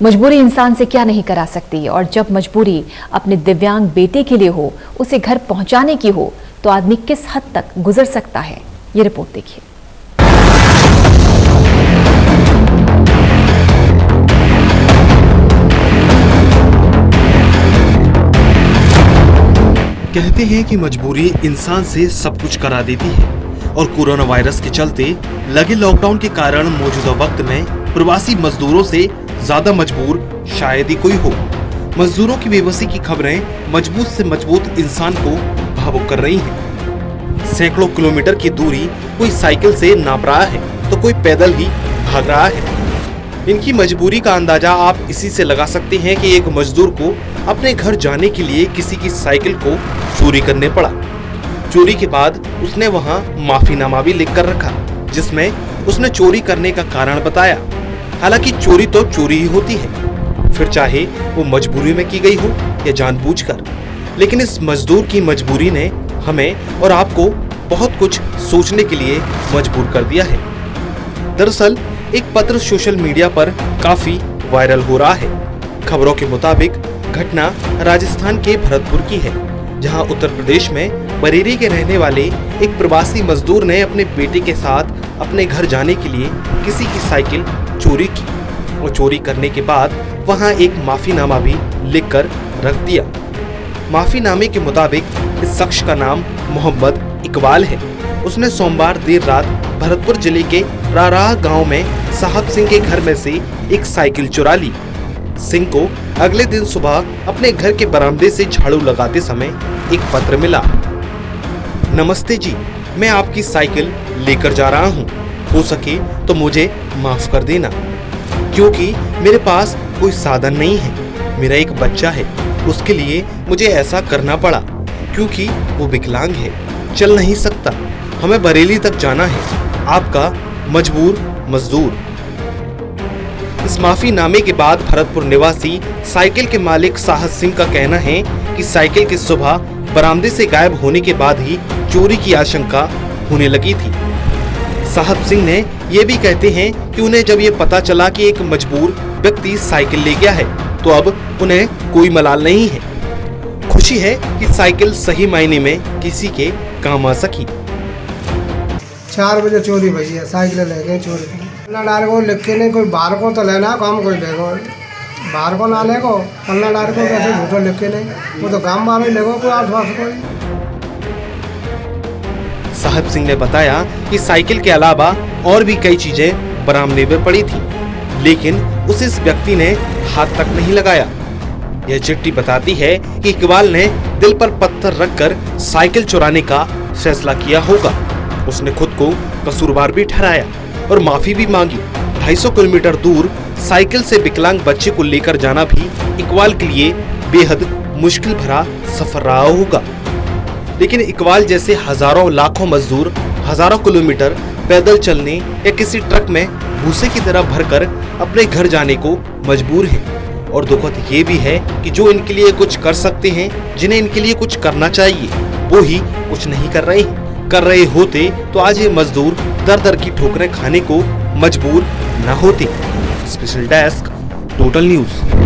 मजबूरी इंसान से क्या नहीं करा सकती, और जब मजबूरी अपने दिव्यांग बेटे के लिए हो, उसे घर पहुंचाने की हो, तो आदमी किस हद तक गुजर सकता है। ये रिपोर्ट देखिए। कहते हैं कि मजबूरी इंसान से सब कुछ करा देती है, और कोरोना वायरस के चलते लगे लॉकडाउन के कारण मौजूदा वक्त में प्रवासी मजदूरों से ज्यादा मजबूर शायद ही कोई हो। मजदूरों की बेबसी की खबरें मजबूत से मजबूत इंसान को भावुक कर रही हैं। सैकड़ों किलोमीटर की दूरी कोई साइकिल से नाप रहा है तो कोई पैदल ही भाग रहा है। इनकी मजबूरी का अंदाजा आप इसी से लगा सकते हैं कि एक मजदूर को अपने घर जाने के लिए किसी की साइकिल को चोरी करने पड़ा। चोरी के बाद उसने वहां माफीनामा भी लिख कर रखा, जिसमें उसने चोरी करने का कारण बताया। हालांकि चोरी तो चोरी ही होती है, फिर चाहे वो मजबूरी में की गई हो या जानबूझकर। लेकिन इस मजदूर की मजबूरी ने हमें और आपको बहुत कुछ सोचने के लिए मजबूर कर दिया है। दरअसल एक पत्र सोशल मीडिया पर काफी वायरल हो रहा है। खबरों के मुताबिक घटना राजस्थान के भरतपुर की है, जहां उत्तर प्रदेश में बरेली के रहने वाले एक प्रवासी मजदूर ने अपने बेटे के साथ अपने घर जाने के लिए किसी की साइकिल चोरी की, और चोरी करने के बाद वहां एक माफीनामा भी लिखकर रख दिया। माफीनामे के मुताबिक इस शख्स का नाम मोहम्मद इकबाल है। उसने सोमवार देर रात भरतपुर जिले के राराह गांव में साहब सिंह के घर में से एक साइकिल चुरा ली। सिंह को अगले दिन सुबह अपने घर के बरामदे से झाड़ू लगाते समय एक पत्र मिला। नमस्ते जी, मैं आपकी साइकिल लेकर जा रहा हूँ। हो सके तो मुझे माफ कर देना, क्योंकि मेरे पास कोई साधन नहीं है। मेरा एक बच्चा है, उसके लिए मुझे ऐसा करना पड़ा क्योंकि वो विकलांग है, चल नहीं सकता। हमें बरेली तक जाना है। आपका मजबूर मजदूर। इस माफीनामे के बाद भरतपुर निवासी साइकिल के मालिक साहब सिंह का कहना है कि साइकिल की सुबह बरामदे से गायब होने के बाद ही चोरी की आशंका होने लगी थी। साहब सिंह ने ये भी कहते हैं कि उन्हें जब ये पता चला कि एक मजबूर व्यक्ति साइकिल ले गया है, तो अब उन्हें कोई मलाल नहीं है। खुशी है कि साइकिल सही मायने में किसी के काम आ सकी। 4 बजे चोरी भई है, साइकिल ले गए चोरी। पन्ना डाल को लिख के नहीं, कोई बाहर को तो लेना काम, कोई लेगो बाहर को ना लेगो। पन्ना डाल को कैसे झूठो लिख के नहीं, वो तो काम वाले लेगो कोई 8 वर्ष कोई। साहब सिंह ने बताया कि साइकिल के अलावा और भी कई चीजें बरामदे में पड़ी थी, लेकिन उसे इस व्यक्ति ने हाथ तक नहीं लगाया। यह चिट्ठी बताती है कि इकबाल ने दिल पर पत्थर रखकर साइकिल चुराने का फैसला किया होगा। उसने खुद को कसूरवार भी ठहराया और माफी भी मांगी। 250 किलोमीटर दूर साइकिल से विकलांग बच्चे को लेकर जाना भी इकबाल के लिए बेहद मुश्किल भरा सफर रहा होगा। लेकिन इकबाल जैसे हजारों लाखों मजदूर हजारों किलोमीटर पैदल चलने या किसी ट्रक में भूसे की तरह भरकर अपने घर जाने को मजबूर हैं। और दुखद ये भी है कि जो इनके लिए कुछ कर सकते हैं, जिन्हें इनके लिए कुछ करना चाहिए, वो ही कुछ नहीं कर रहे हैं। कर रहे होते तो आज ये मजदूर दर दर की ठोकरें खाने को मजबूर न होते। Special desk, total news.